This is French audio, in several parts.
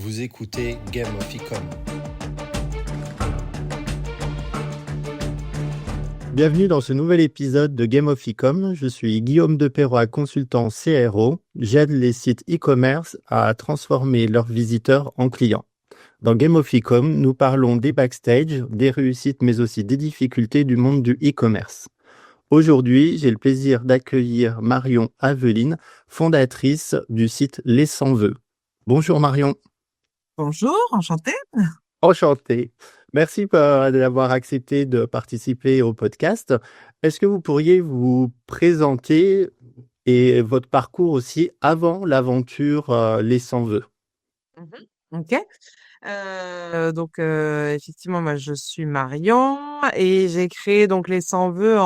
Vous écoutez Game of Ecom. Bienvenue dans ce nouvel épisode de Game of Ecom. Je suis Guillaume Deperroy, consultant CRO. J'aide les sites e-commerce à transformer leurs visiteurs en clients. Dans Game of Ecom, nous parlons des backstage, des réussites, mais aussi des difficultés du monde du e-commerce. Aujourd'hui, j'ai le plaisir d'accueillir Marion Aveline, fondatrice du site Les 100 Vœux. Bonjour Marion. Bonjour, enchantée. Enchanté. Merci d'avoir accepté de participer au podcast. Est-ce que vous pourriez vous présenter et votre parcours aussi avant l'aventure Les 100 Vœux? Ok. Effectivement, moi, je suis Marion et j'ai créé donc les 100 vœux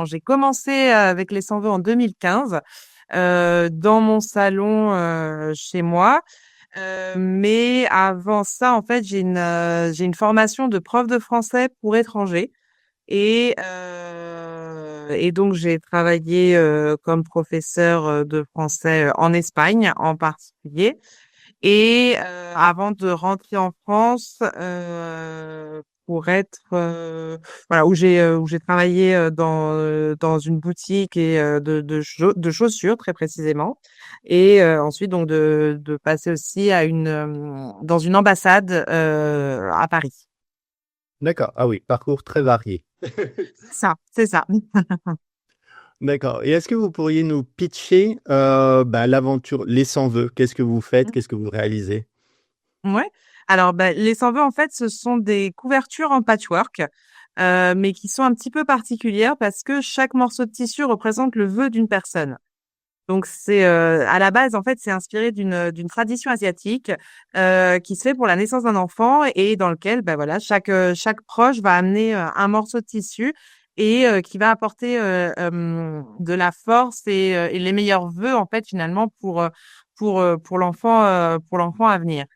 j'ai commencé avec les 100 vœux en 2015 dans mon salon chez moi. Mais avant ça, en fait, j'ai une formation de prof de français pour étrangers et donc j'ai travaillé comme professeur de français en Espagne en particulier. Et avant de rentrer en France pour être où j'ai travaillé dans une boutique et de chaussures très précisément, et ensuite donc de passer aussi à dans une ambassade à Paris. D'accord. Ah oui, parcours très varié. C'est ça. D'accord. Et est-ce que vous pourriez nous pitcher l'aventure Les 100 Vœux? Qu'est-ce que vous faites? Qu'est-ce que vous réalisez? Ouais. Alors, les 100 vœux, en fait, ce sont des couvertures en patchwork, mais qui sont un petit peu particulières parce que chaque morceau de tissu représente le vœu d'une personne. Donc, c'est à la base, en fait, c'est inspiré d'une tradition asiatique qui se fait pour la naissance d'un enfant et dans lequel, chaque proche va amener un morceau de tissu et qui va apporter de la force et les meilleurs vœux, en fait, finalement, pour l'enfant à venir.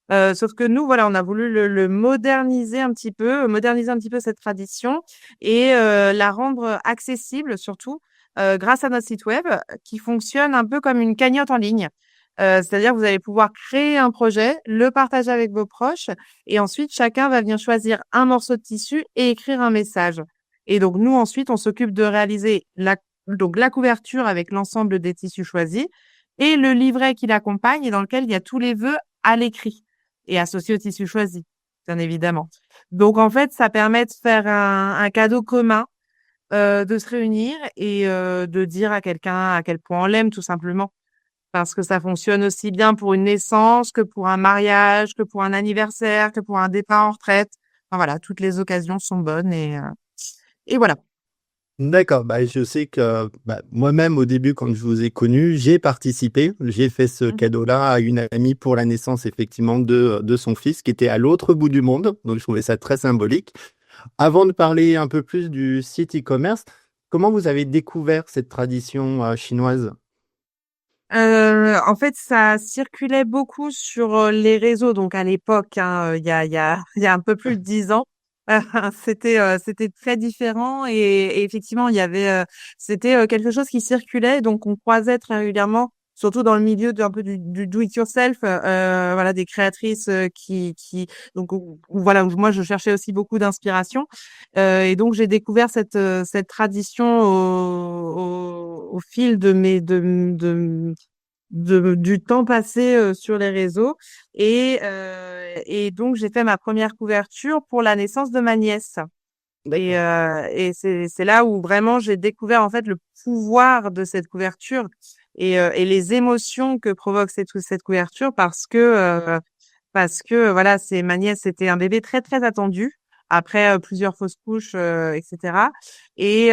Sauf que nous, voilà, on a voulu le moderniser un petit peu cette tradition et la rendre accessible surtout grâce à notre site web qui fonctionne un peu comme une cagnotte en ligne. C'est-à-dire que vous allez pouvoir créer un projet, le partager avec vos proches et ensuite chacun va venir choisir un morceau de tissu et écrire un message. Et donc nous, ensuite, on s'occupe de réaliser la couverture avec l'ensemble des tissus choisis et le livret qui l'accompagne et dans lequel il y a tous les vœux à l'écrit et associé au tissu choisi, bien évidemment. Donc, en fait, ça permet de faire un cadeau commun, de se réunir et de dire à quelqu'un à quel point on l'aime, tout simplement. Parce que ça fonctionne aussi bien pour une naissance que pour un mariage, que pour un anniversaire, que pour un départ en retraite. Enfin, voilà, toutes les occasions sont bonnes et voilà. D'accord. Je sais que moi-même, au début, quand je vous ai connu, j'ai participé. J'ai fait ce Mhm. cadeau-là à une amie pour la naissance, effectivement, de son fils qui était à l'autre bout du monde. Donc, je trouvais ça très symbolique. Avant de parler un peu plus du site e-commerce, comment vous avez découvert cette tradition chinoise? En fait, ça circulait beaucoup sur les réseaux. Donc, à l'époque, hein, il y a un peu plus de 10 ans, c'était très différent et effectivement, c'était quelque chose qui circulait. Donc, on croisait très régulièrement, surtout dans le milieu un peu du do it yourself, voilà, des créatrices donc voilà, où moi je cherchais aussi beaucoup d'inspiration. Et donc j'ai découvert cette tradition au fil du temps passé sur les réseaux et donc j'ai fait ma première couverture pour la naissance de ma nièce D'accord. et c'est là où vraiment j'ai découvert en fait le pouvoir de cette couverture et les émotions que provoque cette couverture parce que voilà, c'est ma nièce, c'était un bébé très très attendu après plusieurs fausses couches, etc. Et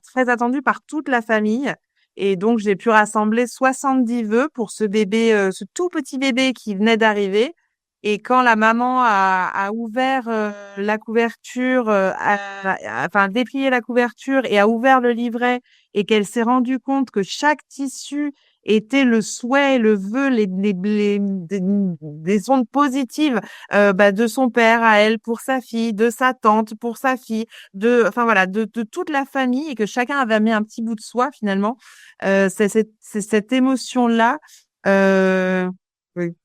très attendu par toute la famille. Et donc j'ai pu rassembler 70 vœux pour ce bébé, ce tout petit bébé qui venait d'arriver. Et quand la maman a ouvert la couverture, enfin déplié la couverture et a ouvert le livret et qu'elle s'est rendue compte que chaque tissu était le souhait, le vœu, des ondes positives de son père à elle pour sa fille, de sa tante pour sa fille, enfin voilà, de toute la famille et que chacun avait mis un petit bout de soi finalement. C'est cette émotion-là.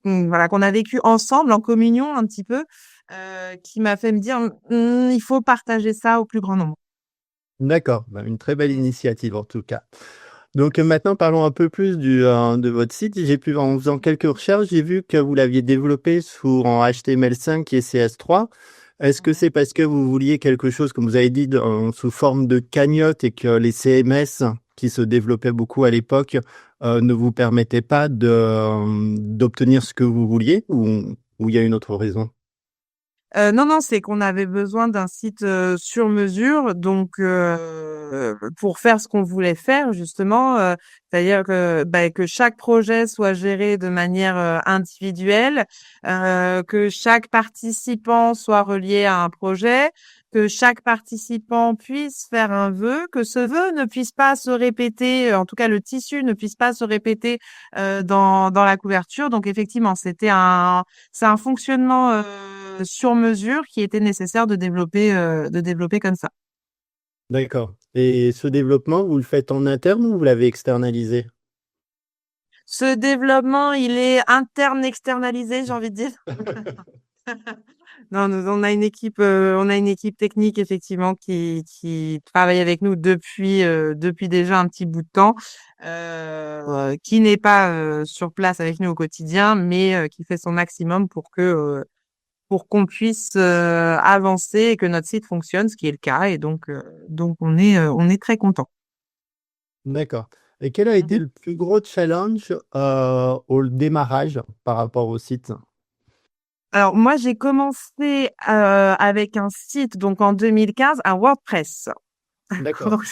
voilà, qu'on a vécu ensemble en communion un petit peu, qui m'a fait me dire, il faut partager ça au plus grand nombre. D'accord, bah, une très belle initiative en tout cas. Donc maintenant parlons un peu plus de votre site. En faisant quelques recherches, j'ai vu que vous l'aviez développé en HTML5 et CS3. Est-ce que c'est parce que vous vouliez quelque chose, comme vous avez dit, sous forme de cagnotte et que les CMS qui se développaient beaucoup à l'époque ne vous permettaient pas d'obtenir ce que vous vouliez ou il y a une autre raison? Non, non, c'est qu'on avait besoin d'un site, sur mesure, donc pour faire ce qu'on voulait faire justement, c'est-à-dire que chaque projet soit géré de manière, individuelle, que chaque participant soit relié à un projet, que chaque participant puisse faire un vœu, que ce vœu ne puisse pas se répéter, en tout cas le tissu ne puisse pas se répéter, dans la couverture. Donc effectivement, c'est un fonctionnement sur mesure qui était nécessaire de développer comme ça. D'accord. Et ce développement, vous le faites en interne ou vous l'avez externalisé? Ce développement, il est interne externalisé, j'ai envie de dire. Non, on a une équipe technique effectivement qui travaille avec nous depuis déjà un petit bout de temps, qui n'est pas sur place avec nous au quotidien, mais qui fait son maximum pour qu'on puisse avancer et que notre site fonctionne, ce qui est le cas. Et donc on est très content. D'accord. Et quel a été Mhm. le plus gros challenge au démarrage par rapport au site? Alors moi, j'ai commencé avec un site donc en 2015, un WordPress. D'accord. Donc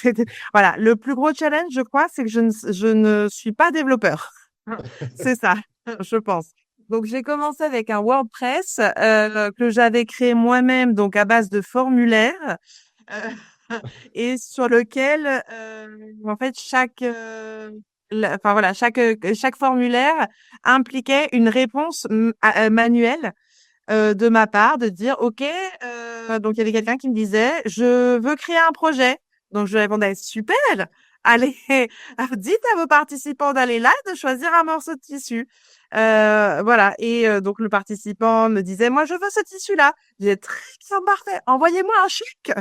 voilà, le plus gros challenge, je crois, c'est que je ne suis pas développeur. C'est ça, je pense. Donc j'ai commencé avec un WordPress que j'avais créé moi-même, donc à base de formulaires. euh, et sur lequel en fait enfin voilà, chaque formulaire impliquait une réponse manuelle de ma part, de dire OK, donc il y avait quelqu'un qui me disait je veux créer un projet. Donc je répondais super, allez, dites à vos participants d'aller là et de choisir un morceau de tissu. Voilà, et donc le participant me disait moi je veux ce tissu là. J'ai très bien, parfait, envoyez-moi un chèque.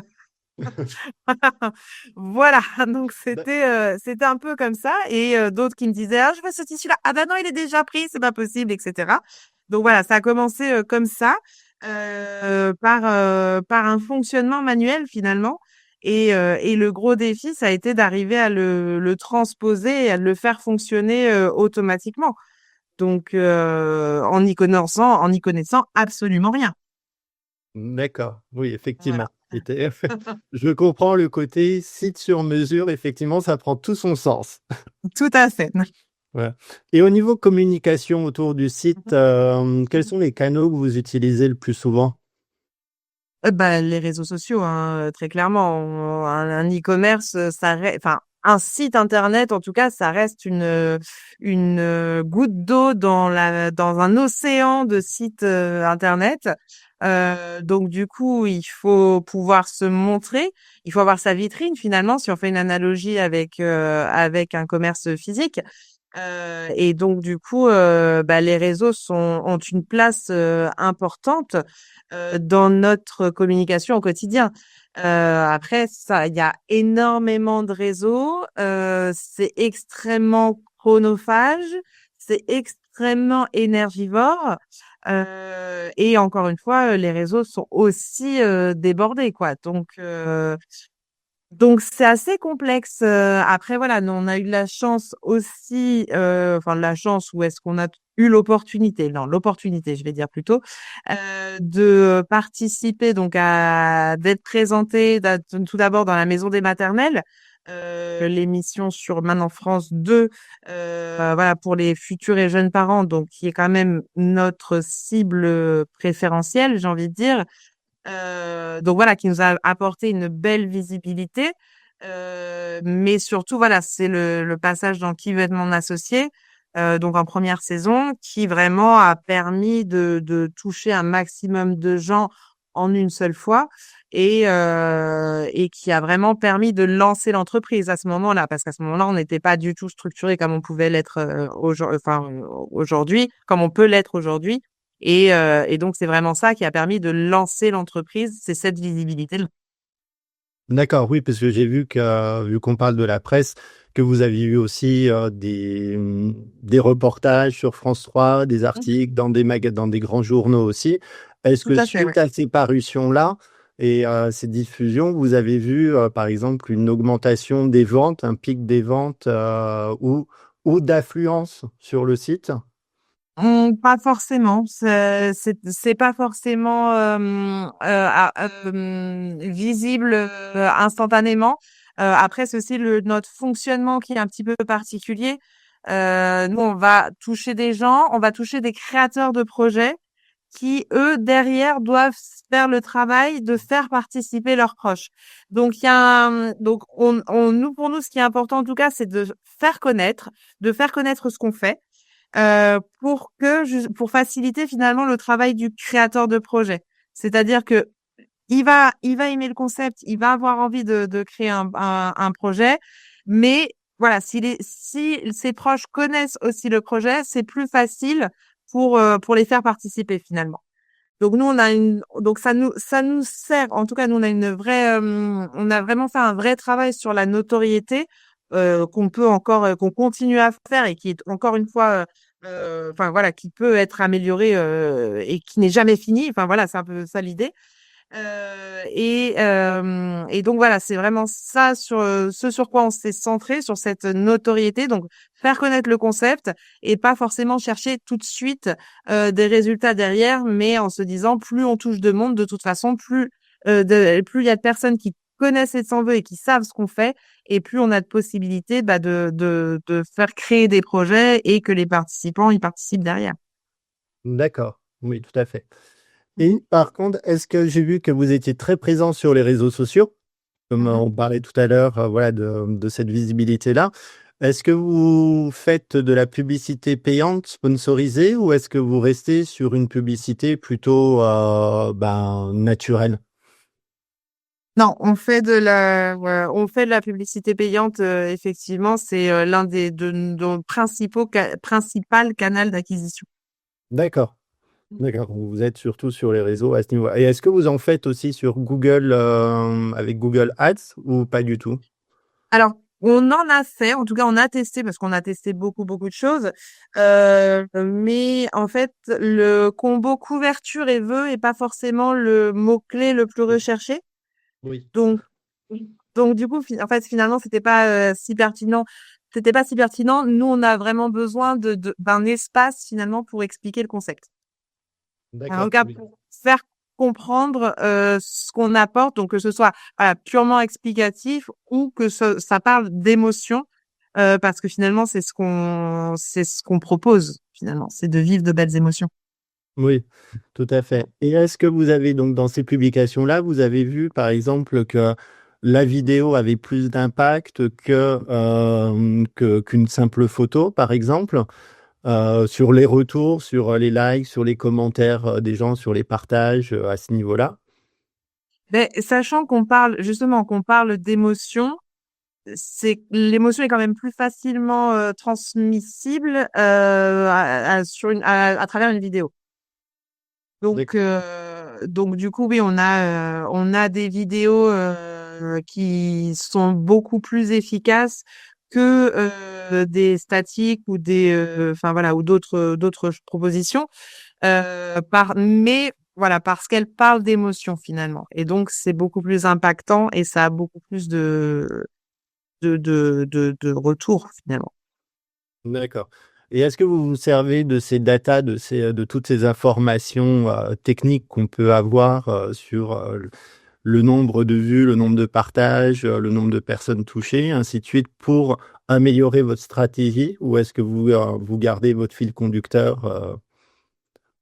Voilà, donc D'a- c'était un peu comme ça, et d'autres qui me disaient ah je veux ce tissu là, ah bah non il est déjà pris, c'est pas possible, etc. Donc voilà, ça a commencé comme ça, par un fonctionnement manuel finalement, et le gros défi ça a été d'arriver à le transposer et à le faire fonctionner automatiquement, donc en y connaissant absolument rien. D'accord. Oui, Voilà. effectivement. Je comprends le côté site sur mesure. Effectivement, ça prend tout son sens. Tout à fait. Ouais. Et au niveau communication autour du site, quels sont les canaux que vous utilisez le plus souvent? Bah, les réseaux sociaux, hein, très clairement. Un e-commerce, enfin, un site internet, en tout cas, ça reste une goutte d'eau dans un océan de sites internet. Donc, du coup, il faut pouvoir se montrer. Il faut avoir sa vitrine, finalement, si on fait une analogie avec un commerce physique. Et donc du coup, les réseaux ont une place importante dans notre communication au quotidien. Après, ça, il y a énormément de réseaux. C'est extrêmement chronophage, c'est extrêmement énergivore. Et encore une fois, les réseaux sont aussi débordés, quoi. Donc c'est assez complexe. Après voilà, nous on a eu de la chance aussi, enfin de la chance, ou est-ce qu'on a eu l'opportunité? Non, l'opportunité, je vais dire plutôt, de participer, donc à d'être présenté tout d'abord dans la Maison des maternelles, l'émission sur Maintenant France 2, voilà, pour les futurs et jeunes parents, donc qui est quand même notre cible préférentielle, j'ai envie de dire. Donc voilà, qui nous a apporté une belle visibilité. Mais surtout, voilà, c'est le passage dans Qui veut être mon associé, donc en première saison, qui vraiment a permis de toucher un maximum de gens en une seule fois. et qui a vraiment permis de lancer l'entreprise à ce moment-là, parce qu'à ce moment-là, on n'était pas du tout structuré comme on pouvait l'être aujourd'hui, comme on peut l'être aujourd'hui. Et donc, c'est vraiment ça qui a permis de lancer l'entreprise, c'est cette visibilité-là. D'accord, oui, parce que j'ai vu que, vu qu'on parle de la presse, que vous aviez eu aussi des reportages sur France 3, des Mmh. articles dans dans des grands journaux aussi. Est-ce Tout que à fait, ouais. suite à ces parutions-là et ces diffusions, vous avez vu, par exemple, une augmentation des ventes, un pic des ventes ou d'affluence sur le site? Pas forcément. C'est pas forcément visible instantanément. Après, c'est aussi notre fonctionnement qui est un petit peu particulier. Nous, on va toucher des gens, on va toucher des créateurs de projets qui, eux, derrière, doivent faire le travail de faire participer leurs proches. Donc, il y a donc nous, pour nous, ce qui est important en tout cas, c'est de faire connaître ce qu'on fait pour faciliter finalement le travail du créateur de projet. C'est-à-dire que il va aimer le concept, il va avoir envie de créer un projet, mais voilà, si ses proches connaissent aussi le projet, c'est plus facile pour les faire participer finalement. Donc nous donc ça nous sert, en tout cas nous on a on a vraiment fait un vrai travail sur la notoriété qu'on continue à faire et qui est encore une fois enfin voilà, qui peut être amélioré et qui n'est jamais fini. Enfin voilà, c'est un peu ça l'idée. Et donc voilà, c'est vraiment ça ce sur quoi on s'est centré, sur cette notoriété, donc faire connaître le concept et pas forcément chercher tout de suite des résultats derrière, mais en se disant plus on touche de monde, de toute façon, plus il y a de personnes qui connaissent et s'en veut et qui savent ce qu'on fait, et plus on a de possibilités de faire créer des projets et que les participants y participent derrière. D'accord, oui, tout à fait. Et par contre, est-ce que j'ai vu que vous étiez très présent sur les réseaux sociaux? Comme Mhm. on parlait tout à l'heure, voilà, de cette visibilité-là. Est-ce que vous faites de la publicité payante sponsorisée ou est-ce que vous restez sur une publicité plutôt naturelle? Non, on fait de la publicité payante, effectivement, c'est l'un de nos principal canal d'acquisition. D'accord, d'accord. Vous êtes surtout sur les réseaux à ce niveau. Et est-ce que vous en faites aussi sur Google avec Google Ads ou pas du tout? Alors, on en a fait, en tout cas, on a testé parce qu'on a testé beaucoup de choses, mais en fait, le combo couverture et vœux est pas forcément le mot-clé le plus recherché. Oui. Donc, donc du coup, en fait, finalement, c'était pas si pertinent. Nous, on a vraiment besoin d'un espace finalement pour expliquer le concept. En tout D'accord, cas, oui. pour faire comprendre ce qu'on apporte, donc que ce soit voilà, purement explicatif ou que ça parle d'émotion, parce que finalement, c'est ce qu'on propose finalement, c'est de vivre de belles émotions. Oui, tout à fait. Et est-ce que vous avez donc dans ces publications-là, vous avez vu par exemple que la vidéo avait plus d'impact qu'une simple photo, par exemple, sur les retours, sur les likes, sur les commentaires des gens, sur les partages à ce niveau-là? Mais sachant qu'on parle d'émotion, c'est l'émotion est quand même plus facilement transmissible à travers une vidéo. D'accord. Donc du coup, oui, on a des vidéos qui sont beaucoup plus efficaces que des statiques ou enfin voilà, ou d'autres propositions. Mais voilà, parce qu'elles parlent d'émotion finalement, et donc c'est beaucoup plus impactant et ça a beaucoup plus de retours finalement. D'accord. Et est-ce que vous vous servez de ces datas, de toutes ces informations techniques qu'on peut avoir sur le nombre de vues, le nombre de partages, le nombre de personnes touchées, ainsi de suite, pour améliorer votre stratégie, ou est-ce que vous gardez votre fil conducteur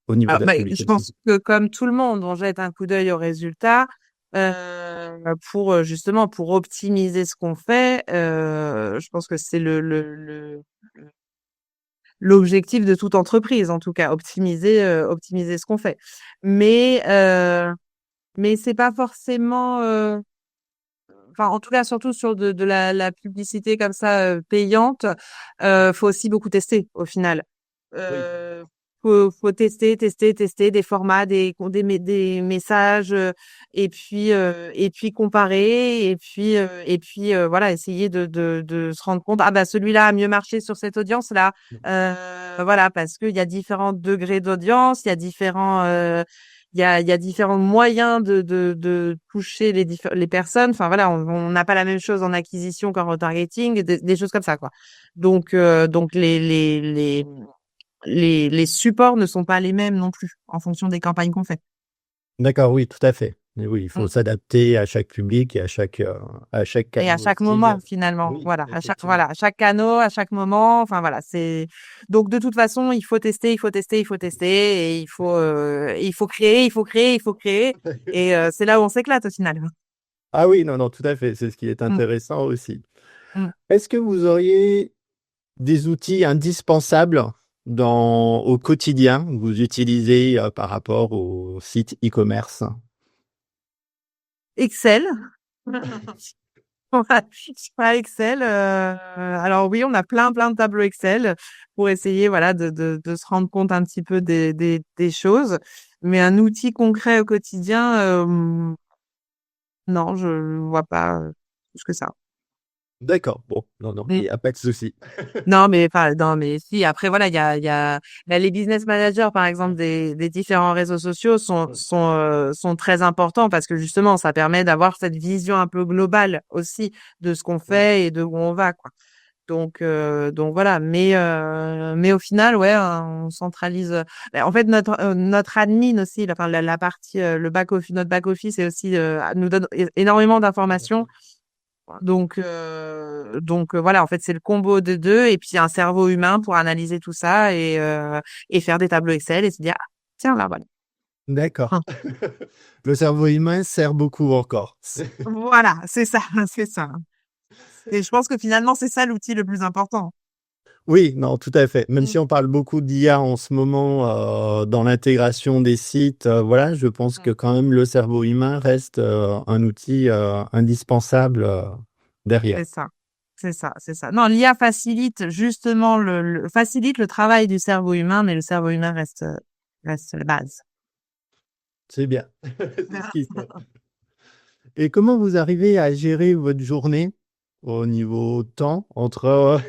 au niveau Alors, de la bah, je publication? pense que comme tout le monde, on jette un coup d'œil aux résultats pour justement pour optimiser ce qu'on fait. Je pense que c'est l'objectif de toute entreprise, en tout cas, optimiser ce qu'on fait. Mais mais c'est pas forcément, enfin, en tout cas, surtout sur de la publicité comme ça, payante, faut aussi beaucoup tester au final. Oui. Euh, faut tester des formats, des messages, et puis comparer, et puis voilà, essayer de se rendre compte, ah bah celui-là a mieux marché sur cette audience-là, voilà, parce qu'il y a différents degrés d'audience, il y a différents il y a différents moyens de toucher les personnes. Enfin voilà, on n'a pas la même chose en acquisition qu'en retargeting, des choses comme ça quoi. Donc les supports ne sont pas les mêmes non plus en fonction des campagnes qu'on fait. D'accord, oui, tout à fait. Et oui, il faut Mm. s'adapter à chaque public et à chaque Et à canal chaque aussi. moment finalement, Oui, voilà, effectivement. à chaque canot, à chaque moment. Enfin voilà, c'est donc de toute façon, il faut tester, il faut tester, il faut tester, et il faut créer, il faut créer, il faut créer, et c'est là où on s'éclate au final. Ah oui, non, non, tout à fait. C'est ce qui est Mm. intéressant aussi. Mm. Est-ce que vous auriez des outils indispensables au quotidien que vous utilisez par rapport au site e-commerce? Excel. Ouais, pas Excel. Alors oui, on a plein de tableaux Excel pour essayer, voilà, de se rendre compte un petit peu des choses. Mais un outil concret au quotidien, non, je vois pas plus que ça. D'accord, bon, non, non, il Mm. n'y a pas de souci. Non, mais enfin, non, mais si. Après, voilà, bah, les business managers, par exemple, des différents réseaux sociaux sont très importants parce que justement, ça permet d'avoir cette vision un peu globale aussi de ce qu'on fait et de où on va, quoi. Donc voilà. Mais au final, ouais, on centralise. En fait, notre admin aussi, enfin, la partie, le back office, notre back office, est aussi nous donne énormément d'informations. Donc voilà, en fait, c'est le combo de deux, et puis un cerveau humain pour analyser tout ça, et faire des tableaux Excel et se dire, ah, tiens, là, voilà. D'accord. Hein. Le cerveau humain sert beaucoup encore. Voilà, c'est ça, c'est ça. Et je pense que finalement, c'est ça l'outil le plus important. Oui, non, tout à fait. Même Mm, si on parle beaucoup d'IA en ce moment dans l'intégration des sites, voilà, je pense que mm. quand même le cerveau humain reste un outil indispensable derrière. C'est ça. C'est ça, c'est ça. Non, l'IA facilite justement facilite le travail du cerveau humain, mais le cerveau humain reste la base. C'est bien. C'est ce qu'il faut. Et comment vous arrivez à gérer votre journée au niveau temps entre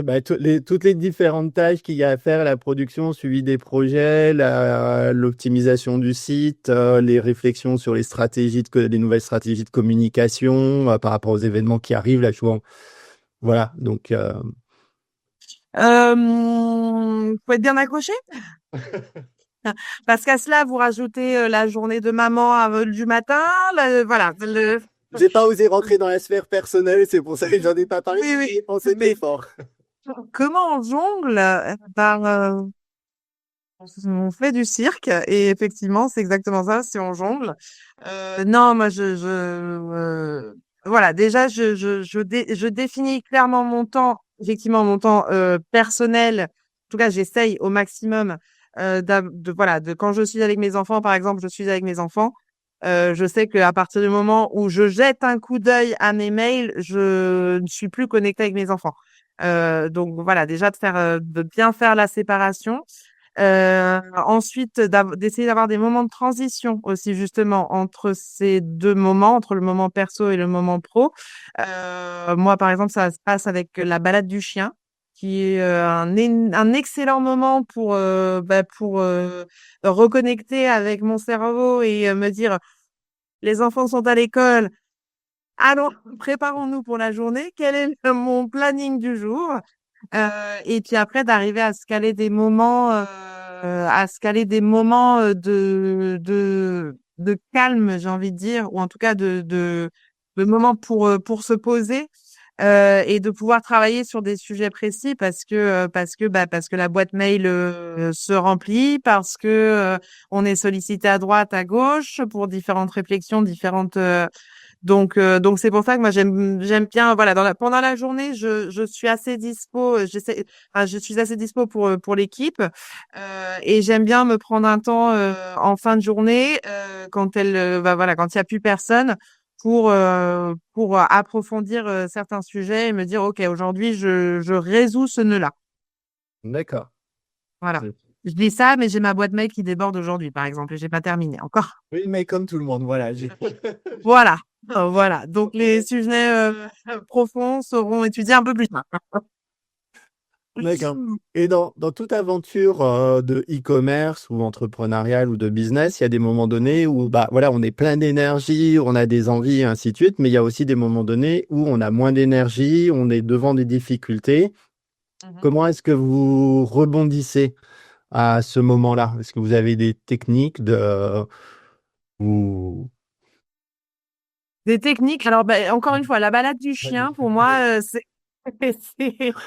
bah, toutes les différentes tâches qu'il y a à faire, la production, suivi des projets, l'optimisation du site, les réflexions sur les nouvelles stratégies de communication par rapport aux événements qui arrivent là, souvent. Voilà, donc Faut être bien accroché. Parce qu'à cela, vous rajoutez la journée de maman du matin, voilà. j'ai pas osé rentrer dans la sphère personnelle, c'est pour ça que j'en ai pas parlé, Oui, mais oui. j'y ai pensé très Mais fort. comment on jongle? On fait du cirque, et effectivement, c'est exactement ça, si on jongle. Non, moi, voilà, déjà, je définis clairement mon temps, effectivement, mon temps personnel. En tout cas, j'essaye au maximum voilà, quand je suis avec mes enfants, par exemple, je suis avec mes enfants. Je sais qu'à partir du moment où je jette un coup d'œil à mes mails, je ne suis plus connectée avec mes enfants. Donc voilà, déjà de bien faire la séparation. Ensuite, d'essayer d'avoir des moments de transition aussi, justement, entre ces deux moments, entre le moment perso et le moment pro. Moi, par exemple, ça se passe avec la balade du chien, qui est un excellent moment pour reconnecter avec mon cerveau, et me dire, les enfants sont à l'école, allons, préparons-nous pour la journée. Quel est mon planning du jour? Et puis après, d'arriver à se caler des moments de calme, j'ai envie de dire, ou en tout cas de moments pour se poser, et de pouvoir travailler sur des sujets précis, parce que la boîte mail se remplit, parce que on est sollicité à droite, à gauche pour différentes réflexions, Donc c'est pour ça que moi j'aime bien voilà pendant la journée je suis assez dispo je suis assez dispo pour l'équipe et j'aime bien me prendre un temps en fin de journée quand voilà quand il y a plus personne pour approfondir certains sujets et me dire OK aujourd'hui je résous ce nœud-là. D'accord. Voilà. C'est- Je dis ça mais j'ai ma boîte mail qui déborde aujourd'hui par exemple et j'ai pas terminé encore. Oui, mais comme tout le monde, voilà. Voilà. Voilà. Donc les sujets profonds seront étudiés un peu plus tard. D'accord. Et dans toute aventure de e-commerce ou entrepreneurial ou de business, il y a des moments donnés où bah voilà, on est plein d'énergie, on a des envies et ainsi de suite, mais il y a aussi des moments donnés où on a moins d'énergie, on est devant des difficultés. Mhm. Comment est-ce que vous rebondissez à ce moment-là? Est-ce que vous avez des techniques ou Des techniques. Alors, encore une fois, la balade du chien, pour moi, c'est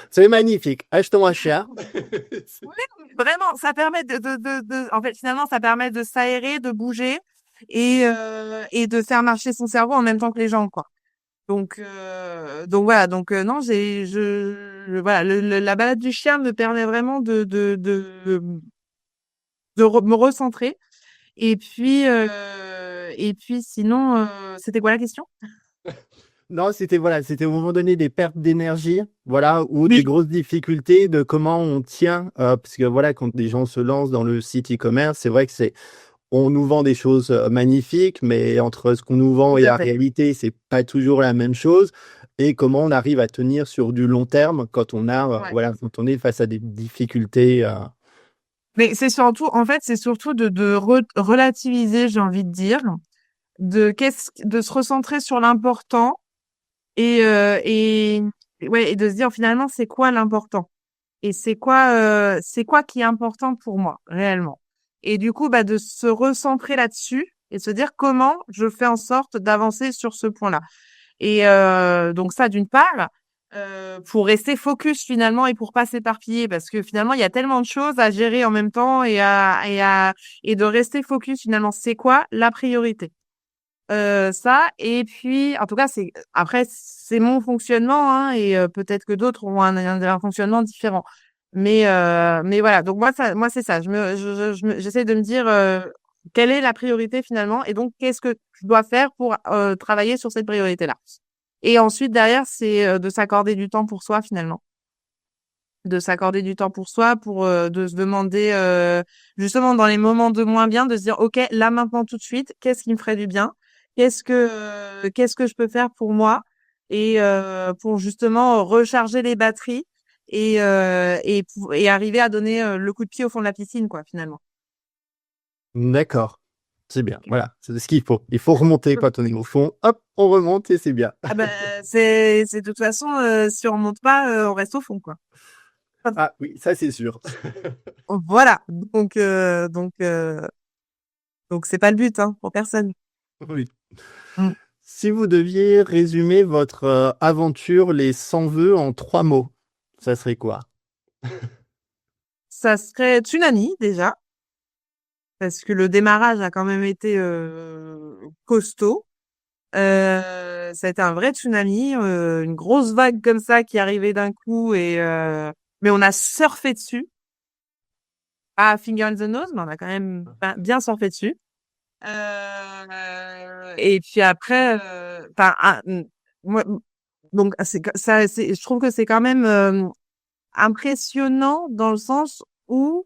c'est magnifique. Achetons un chien. oui, vraiment, ça permet en fait, finalement, ça permet de s'aérer, de bouger et de faire marcher son cerveau en même temps que les jambes, quoi. Donc voilà. Donc non, voilà, la balade du chien me permet vraiment de me recentrer. Et puis sinon, c'était quoi la question? Non, c'était au moment donné des pertes d'énergie, voilà, ou des Oui, grosses difficultés de comment on tient, parce que voilà, quand des gens se lancent dans le site e-commerce, c'est vrai que on nous vend des choses magnifiques, mais entre ce qu'on nous vend tout et à la fait. réalité, c'est pas toujours la même chose. Et comment on arrive à tenir sur du long terme quand Ouais. voilà, quand on est face à des difficultés. Mais en fait, c'est surtout de relativiser, j'ai envie de dire, de se recentrer sur l'important et ouais, et de se dire finalement, c'est quoi l'important? Et c'est quoi qui est important pour moi, réellement? Et du coup, de se recentrer là-dessus et se dire comment je fais en sorte d'avancer sur ce point-là. Et donc ça, d'une part, pour rester focus finalement et pour pas s'éparpiller, parce que finalement, il y a tellement de choses à gérer en même temps et de rester focus finalement. C'est quoi la priorité? Ça et puis en tout cas, c'est mon fonctionnement, hein, et peut-être que d'autres ont un fonctionnement différent. Mais voilà, donc moi c'est ça. J'essaie de me dire quelle est la priorité finalement et donc qu'est-ce que je dois faire pour travailler sur cette priorité-là. Et ensuite derrière, c'est de s'accorder du temps pour soi finalement. De s'accorder du temps pour soi, de se demander justement dans les moments de moins bien, de se dire OK, là maintenant tout de suite, qu'est-ce qui me ferait du bien? Qu'est-ce que je peux faire pour moi et pour justement recharger les batteries et arriver à donner le coup de pied au fond de la piscine quoi finalement. D'accord, c'est bien. Voilà, c'est ce qu'il faut. Il faut remonter quand on est au fond. Hop, on remonte et c'est bien. Ah ben c'est de toute façon si on remonte pas on reste au fond quoi. Ah oui, ça c'est sûr. Voilà. Donc c'est pas le but hein pour personne. Oui. Mm. Si vous deviez résumer votre aventure, les 100 vœux en 3 mots, ça serait quoi? Ça serait tsunami déjà. Parce que le démarrage a quand même été costaud. Ça a été un vrai tsunami, une grosse vague comme ça qui arrivait d'un coup mais on a surfé dessus. Pas finger in the nose, mais on a quand même bien surfé dessus. Et puis après, moi, donc je trouve que c'est quand même impressionnant dans le sens où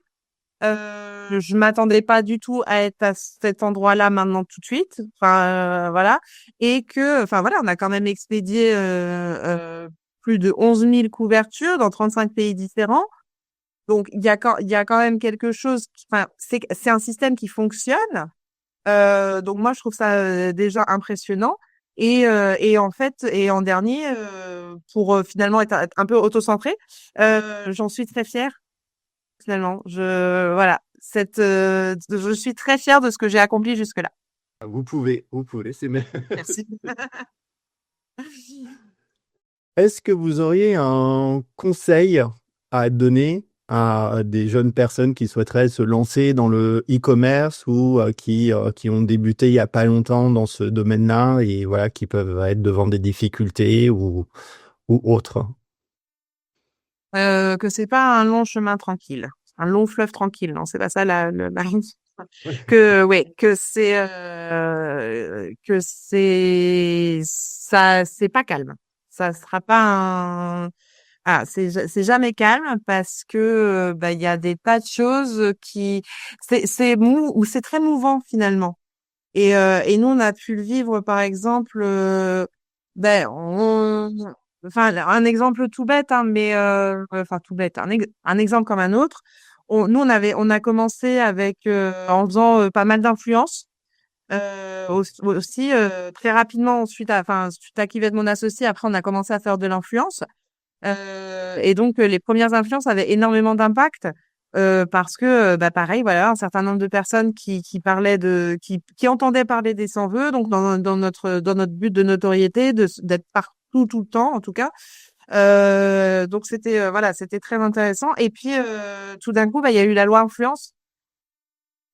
je m'attendais pas du tout à être à cet endroit-là maintenant tout de suite. Voilà. Et enfin voilà, on a quand même expédié plus de 11 000 couvertures dans 35 pays différents. Donc il y a quand même quelque chose. Enfin, c'est un système qui fonctionne. Donc moi je trouve ça déjà impressionnant. Et en fait, et en dernier, pour finalement être un peu autocentré, j'en suis très fière finalement. Voilà, je suis très fière de ce que j'ai accompli jusque-là. Vous pouvez, c'est bien. Merci. Est-ce que vous auriez un conseil à donner à des jeunes personnes qui souhaiteraient se lancer dans le e-commerce ou qui ont débuté il y a pas longtemps dans ce domaine-là et voilà, qui peuvent être devant des difficultés ou autres? Que c'est pas un long chemin tranquille, un long fleuve tranquille. Non, c'est pas ça la que ouais, que c'est ça, c'est pas calme. Ça sera pas un ah, c'est jamais calme parce que bah il y a des tas de choses qui c'est mou ou c'est très mouvant finalement. Et nous, on a pu le vivre, par exemple, ben, enfin, un exemple tout bête, hein, mais enfin tout bête, un exemple comme un autre. Nous, on a commencé avec en faisant pas mal d'influence. Aussi très rapidement ensuite, enfin suite à Kivette, mon associé, après on a commencé à faire de l'influence. Et donc, les premières influences avaient énormément d'impact parce que, bah, pareil, voilà, un certain nombre de personnes qui parlaient qui entendaient parler des sans-vœux, donc dans notre but de notoriété, d'être partout tout le temps, en tout cas. Donc c'était voilà, c'était très intéressant. Et puis tout d'un coup, bah, il y a eu la loi influence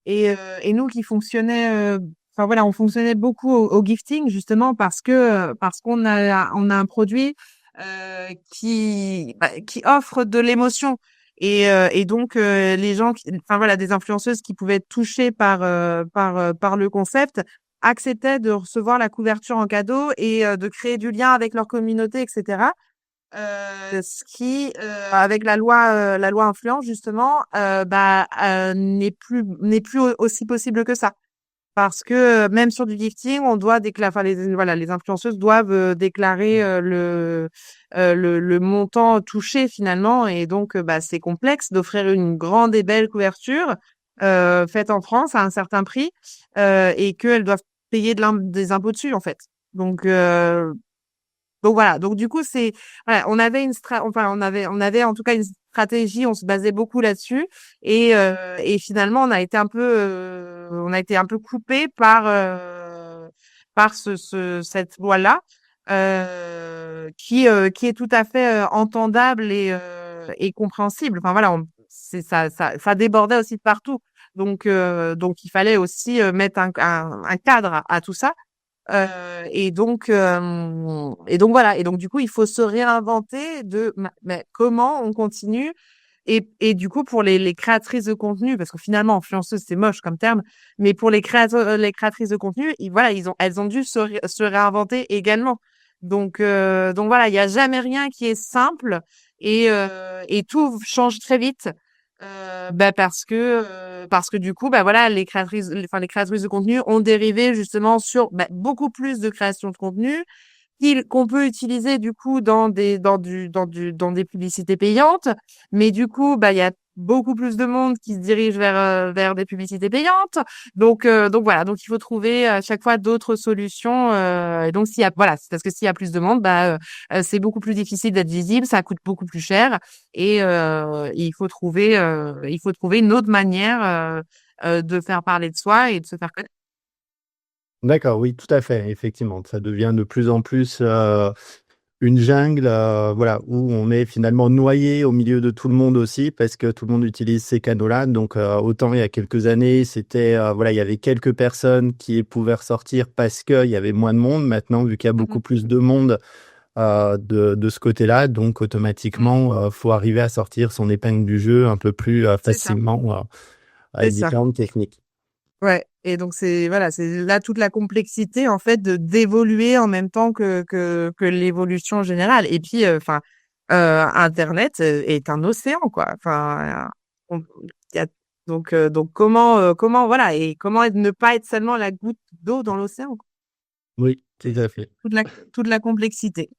et nous qui enfin voilà, on fonctionnait beaucoup au gifting justement parce qu'on a un produit qui offre de l'émotion et donc les gens enfin voilà, des influenceuses qui pouvaient être touchées par le concept acceptaient de recevoir la couverture en cadeau et de créer du lien avec leur communauté, etc. Ce qui avec la loi influence justement n'est plus aussi possible que ça. Parce que même sur du gifting, on doit déclarer, enfin les influenceuses doivent déclarer le montant touché finalement, et donc bah c'est complexe d'offrir une grande et belle couverture faite en France à un certain prix et qu'elles doivent payer des impôts dessus en fait. Donc euh, donc voilà, donc du coup c'est voilà, on avait en tout cas une stratégie, on se basait beaucoup là-dessus et finalement on a été un peu coupé par cette loi-là qui est tout à fait entendable et compréhensible. Enfin voilà, c'est ça débordait aussi de partout. Donc il fallait aussi mettre un cadre à tout ça. Et donc voilà. Et donc du coup, il faut se réinventer mais comment on continue. Et du coup, pour les créatrices de contenu, parce que finalement, influenceuse, c'est moche comme terme, mais pour les créatrices de contenu, voilà, elles ont dû se réinventer également. Donc voilà, il y a jamais rien qui est simple et tout change très vite. Bah parce que du coup bah voilà les créatrices de contenu ont dérivé justement sur bah, beaucoup plus de création de contenu qu'on peut utiliser du coup dans des publicités payantes, mais du coup bah il y a beaucoup plus de monde qui se dirige vers des publicités payantes. Donc voilà, donc il faut trouver à chaque fois d'autres solutions et donc s'il y a voilà, c'est parce que s'il y a plus de monde, c'est beaucoup plus difficile d'être visible, ça coûte beaucoup plus cher et il faut trouver une autre manière de faire parler de soi et de se faire connaître. D'accord, oui, tout à fait, effectivement. Ça devient de plus en plus une jungle, voilà, où on est finalement noyé au milieu de tout le monde aussi, parce que tout le monde utilise ces canaux-là. Donc, autant il y a quelques années, c'était, voilà, il y avait quelques personnes qui pouvaient ressortir parce qu'il y avait moins de monde. Maintenant, vu qu'il y a beaucoup Mhm. plus de monde de ce côté-là, donc Mhm. automatiquement, faut arriver à sortir son épingle du jeu un peu plus C'est ça, facilement c'est avec ça. différentes techniques. Ouais. Et donc c'est voilà, c'est là toute la complexité en fait de d'évoluer en même temps que l'évolution générale. Et puis enfin Internet est un océan quoi. Enfin il y a, donc comment voilà et comment ne pas être seulement la goutte d'eau dans l'océan quoi. Oui, tout à fait. Toute la complexité.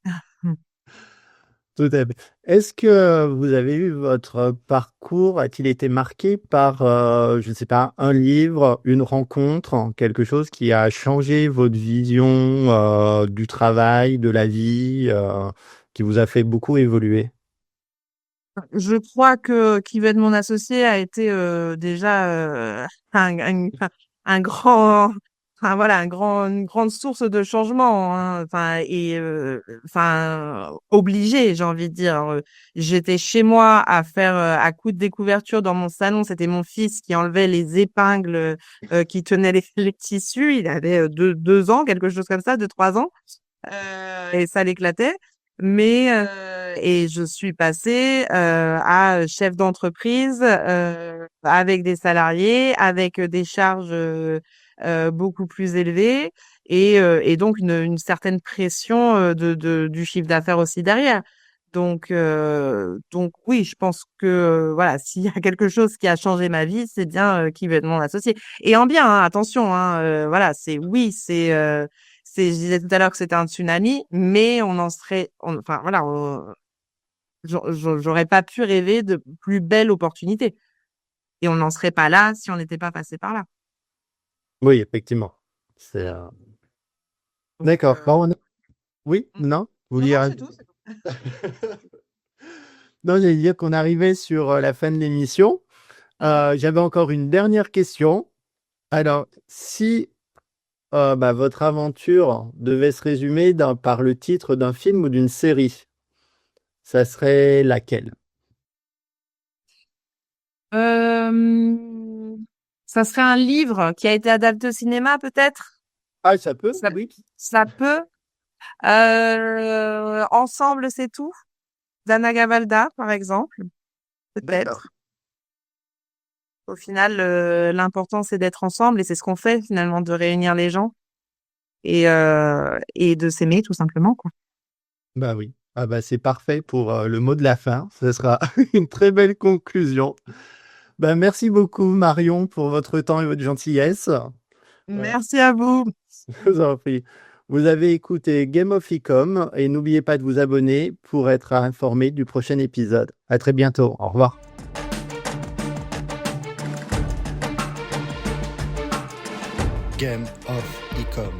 Tout à fait. Est-ce que vous avez eu votre parcours, a-t-il été marqué par, je ne sais pas, un livre, une rencontre, quelque chose qui a changé votre vision du travail, de la vie, qui vous a fait beaucoup évoluer? Je crois que qui va être mon associé a été déjà un grand enfin voilà, une grande source de changement, hein, enfin enfin obligée, j'ai envie de dire. J'étais chez moi à faire à coudre des couvertures dans mon salon. C'était mon fils qui enlevait les épingles qui tenaient les tissus. Il avait 2 ans, quelque chose comme ça, 2, 3 ans, et ça l'éclatait. Mais et je suis passée à chef d'entreprise avec des salariés, avec des charges beaucoup plus élevées et donc une certaine pression du chiffre d'affaires aussi derrière. Donc oui, je pense que voilà, s'il y a quelque chose qui a changé ma vie, c'est bien qui veut être mon associé. Et en bien, hein, attention, hein, voilà, je disais tout à l'heure que c'était un tsunami, mais enfin voilà, j'aurais pas pu rêver de plus belle opportunité. Et on n'en serait pas là si on n'était pas passé par là. Oui, effectivement. C'est, Donc, d'accord. Bon, oui, non? Vous non, vouliez non, raj- c'est tout. Non, j'allais dire qu'on arrivait sur la fin de l'émission. J'avais encore une dernière question. Alors, si votre aventure devait se résumer par le titre d'un film ou d'une série, ça serait laquelle? Euh, Ça serait un livre qui a été adapté au cinéma, peut-être? Ah, ça peut, Ça, oui. ça peut. Ensemble, c'est tout. d'Anna Gavalda, par exemple, D'accord. peut-être. Au final, l'important, c'est d'être ensemble et c'est ce qu'on fait finalement, de réunir les gens et de s'aimer tout simplement, quoi. Bah oui. Ah bah c'est parfait pour le mot de la fin. Ce sera une très belle conclusion. Bah, merci beaucoup Marion pour votre temps et votre gentillesse. Merci à vous. Je vous en prie. Vous avez écouté Game of Ecom et n'oubliez pas de vous abonner pour être informé du prochain épisode. À très bientôt. Au revoir. Game of Ecom.